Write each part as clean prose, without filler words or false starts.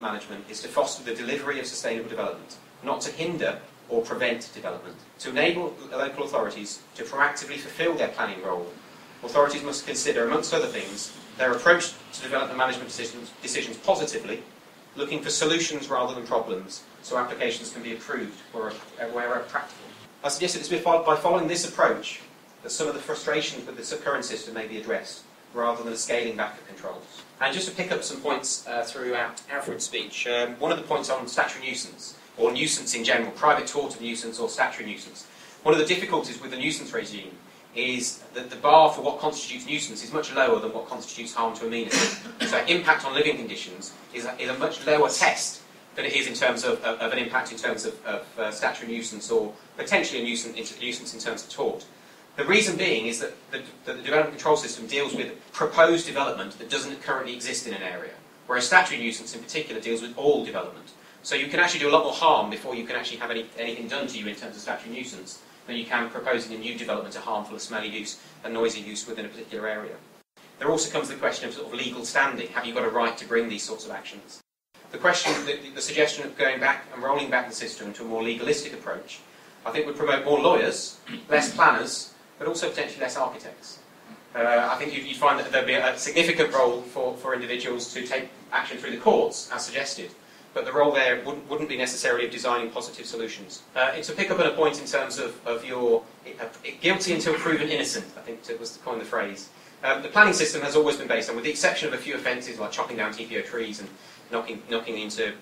management is to foster the delivery of sustainable development, not to hinder or prevent development. To enable local authorities to proactively fulfil their planning role, authorities must consider, amongst other things, their approach to development management decisions positively, looking for solutions rather than problems, so applications can be approved wherever practical. I suggest that it's by following this approach that some of the frustrations with the current system may be addressed, rather than a scaling back of controls. And just to pick up some points throughout Alfred's speech, one of the points on statutory nuisance, or nuisance in general, private tort of nuisance or statutory nuisance. One of the difficulties with the nuisance regime is that the bar for what constitutes nuisance is much lower than what constitutes harm to amenity. So impact on living conditions is a much lower test than it is in terms of an impact in terms of statutory nuisance or potentially a nuisance in terms of tort. The reason being is that the development control system deals with proposed development that doesn't currently exist in an area, whereas statutory nuisance in particular deals with all development. So you can actually do a lot more harm before you can actually have anything done to you in terms of statutory nuisance than you can proposing a new development, a harmful, a smelly use, a noisy use within a particular area. There also comes the question of sort of legal standing. Have you got a right to bring these sorts of actions? The question, the suggestion of going back and rolling back the system to a more legalistic approach, I think would promote more lawyers, less planners, but also potentially less architects. I think you'd find that there'd be a significant role for individuals to take action through the courts, as suggested, but the role there wouldn't be necessarily of designing positive solutions. To pick up on a point in terms of your guilty until proven innocent, I think was to coin the phrase. The planning system has always been based on, with the exception of a few offences like chopping down TPO trees and knocking into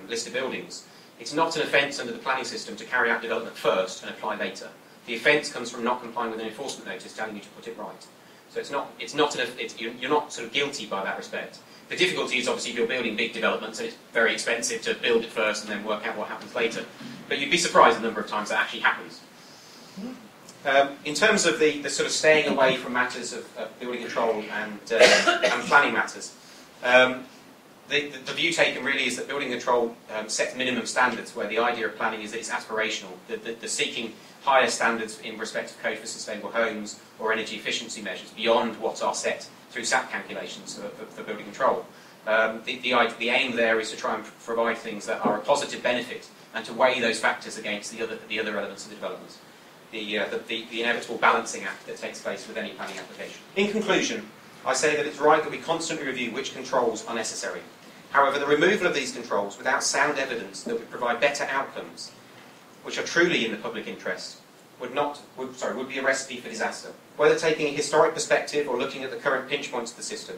listed buildings, it's not an offence under the planning system to carry out development first and apply later. The offence comes from not complying with an enforcement notice telling you to put it right. So you're not sort of guilty by that respect. The difficulty is obviously if you're building big developments and it's very expensive to build it first and then work out what happens later. But you'd be surprised the number of times that actually happens. In terms of the sort of staying away from matters of building control and planning matters, the view taken really is that building control sets minimum standards, where the idea of planning is that it's aspirational. The seeking higher standards in respect of code for sustainable homes or energy efficiency measures beyond what are set through SAP calculations for building control. The aim there is to try and provide things that are a positive benefit and to weigh those factors against the other elements of the development. The inevitable balancing act that takes place with any planning application. In conclusion, I say that it's right that we constantly review which controls are necessary. However, the removal of these controls without sound evidence that would provide better outcomes, which are truly in the public interest, would be a recipe for disaster. Whether taking a historic perspective or looking at the current pinch points of the system,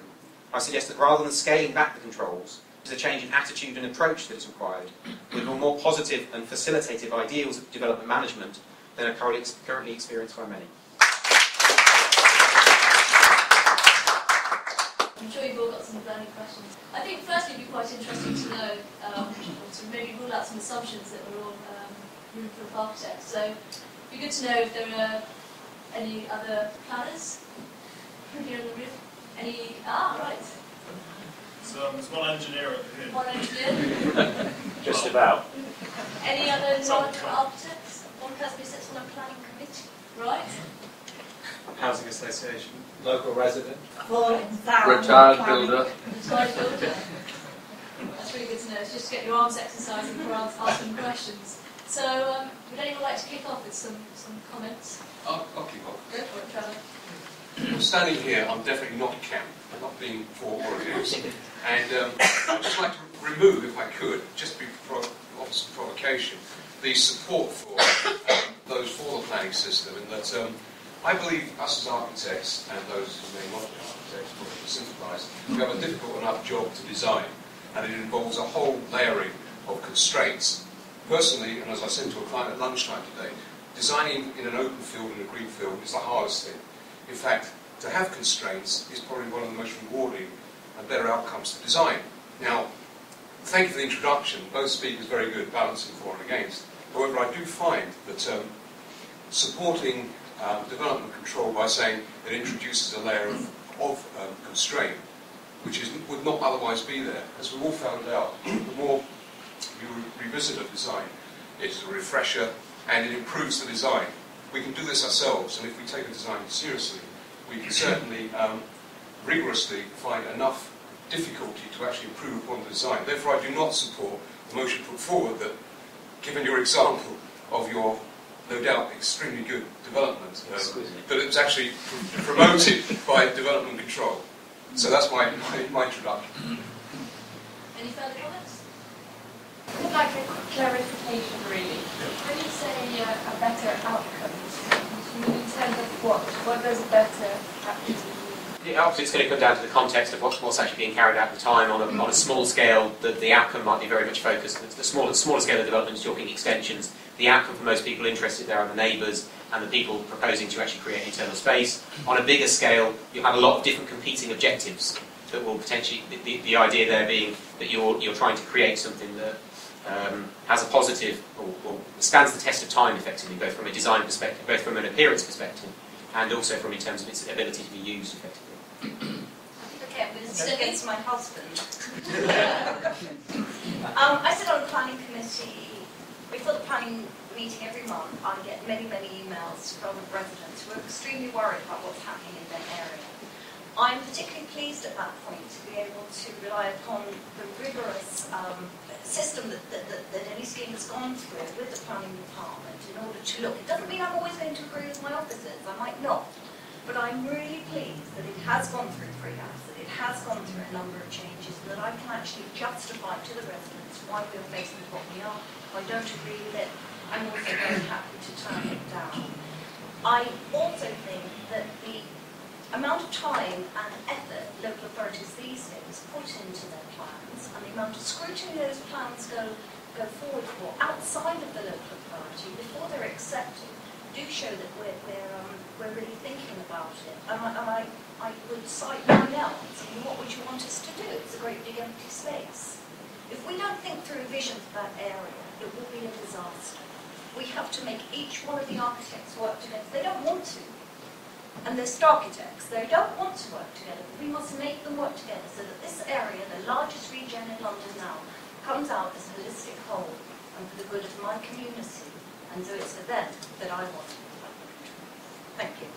I suggest that rather than scaling back the controls, there's a change in attitude and approach that is required, with more positive and facilitative ideals of development management than are currently experienced by many. I'm sure you've all got some burning questions. I think firstly it would be quite interesting to know, to maybe rule out some assumptions that we're all room for architects. So it'd be good to know if there are any other planners here in the room. Any? Right. So there's one engineer over here. One engineer. Just about. Any other non-architects? One person who sits on a planning committee. Right. Housing association. Local resident. Retired builder. Retired builder. That's really good to know. It's just to get your arms exercising for asking questions. So, would anyone like to kick off with some comments? I'll kick off. Go for it, Trevor. I'm standing here, I'm definitely not camp. I'm not being for or against. And I'd just like to remove, if I could, just of some provocation, the support for those for the planning system, in that I believe us as architects, and those who may not be architects, will sympathise, we have a difficult enough job to design, and it involves a whole layering of constraints. Personally, and as I said to a client at lunchtime today, designing in an open field and a green field is the hardest thing. In fact, to have constraints is probably one of the most rewarding and better outcomes to design. Now, thank you for the introduction. Both speakers very good, balancing for and against. However, I do find that supporting development control by saying it introduces a layer of constraint, which would not otherwise be there. As we all found out, the more you revisit a design, it is a refresher and it improves the design. We can do this ourselves, and if we take a design seriously, we can certainly rigorously find enough difficulty to actually improve upon the design. Therefore, I do not support the motion put forward that, given your example of your, no doubt, extremely good development, that it was actually promoted by development control. So that's my introduction. Any further comments? I'd like a quick clarification, really. When you say a better outcome, do you mean in terms of what? What does better actually mean? Yeah, obviously it's going to come down to the context of what's actually being carried out at the time. On a small scale, the outcome might be very much focused. The smaller scale of development is talking extensions. The outcome for most people interested there are the neighbours and the people proposing to actually create internal space. On a bigger scale, you have a lot of different competing objectives that will potentially, the idea there being that you're trying to create something that has a positive, or stands the test of time effectively, both from a design perspective, both from an appearance perspective, and also from in terms of its ability to be used effectively. Okay, I'm going to sit against my husband. I sit on the planning committee. Before the planning meeting every month, I get many emails from residents who are extremely worried about what's happening in their area. I'm particularly pleased at that point to be able to rely upon the rigorous system that any scheme has gone through with the planning department in order to look. It doesn't mean I'm always going to agree with my officers, I might not, but I'm really pleased that it has gone through pre-apps, that it has gone through a number of changes, that I can actually justify to the residents why we're facing with what we are. If I don't agree with it, I'm also very happy to turn it down. I also think that the amount of time and effort local authorities these days put into their plans and the amount of scrutiny those plans go forward for outside of the local authority before they're accepted do show that we're really thinking about it. And I would cite 9 elements. I mean, what would you want us to do? It's a great big empty space. If we don't think through a vision for that area, it will be a disaster. We have to make each one of the architects work together. They don't want to. And they're architects. They don't want to work together. We must make them work together so that this area, the largest region in London now, comes out as a holistic whole and for the good of my community. And so it's for them that I want to. Thank you.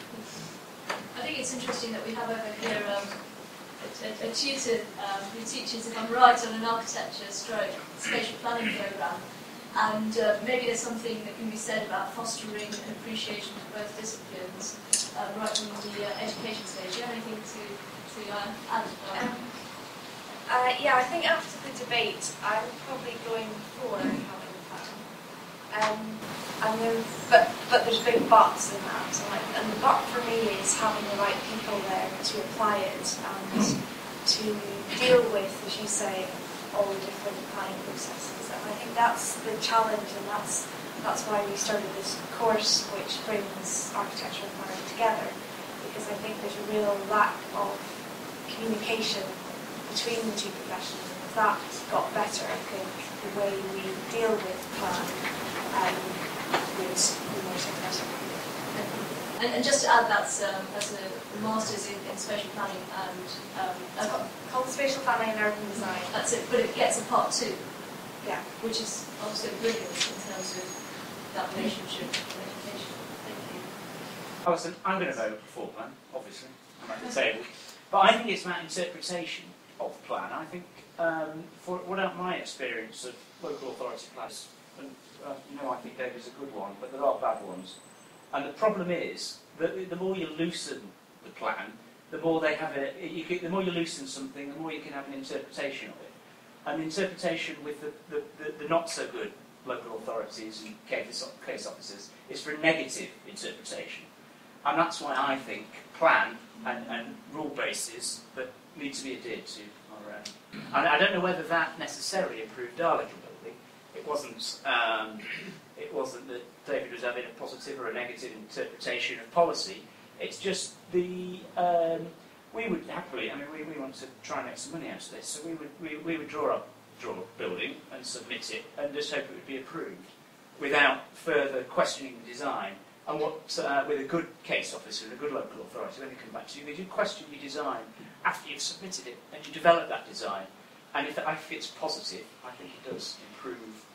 I think it's interesting that we have over here a tutor who teaches, if I'm right, on an architecture stroke spatial planning programme. And maybe there's something that can be said about fostering an appreciation for both disciplines right from the education stage. Do you have anything to add? Yeah, I think after the debate, I'm probably going for having a plan. But there's big buts in that. And the but for me is having the right people there to apply it and to deal with, as you say, all the different planning processes. And I think that's the challenge, and that's why we started this course, which brings architecture and planning together, because I think there's a real lack of communication between the two professions. And if that got better, I think the way we deal with planning would be more successful. And just to add, that's a master's in spatial planning and called spatial planning and urban design. That's it, but it gets a part 2. Yeah. Which is also brilliant in terms of that relationship with education. Thank you. I'm going to vote for plan, obviously. I'm at the table. But I think it's about interpretation of the plan. I think, without my experience of local authority plans, and I think David's a good one, but there are bad ones. And the problem is that the more you loosen the plan, the more they have the more you loosen something, the more you can have an interpretation of it. And the interpretation with the not so good local authorities and case officers is for a negative interpretation. And that's why I think plan and rule bases that need to be adhered to are. And I don't know whether that necessarily improved our legibility. It wasn't that David was having a positive or a negative interpretation of policy. It's just we would happily, we want to try and make some money out of this, so we would draw a building and submit it and just hope it would be approved without further questioning the design. And with a good case officer and a good local authority, when they come back to you, they do question your design after you've submitted it and you develop that design. And if it's positive, I think it does improve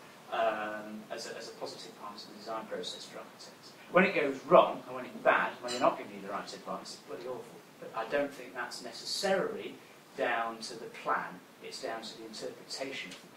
as a positive part of the design process for architects. When it goes wrong, and when it's bad, when they're not giving you the right advice, it's bloody awful. But I don't think that's necessarily down to the plan, it's down to the interpretation of the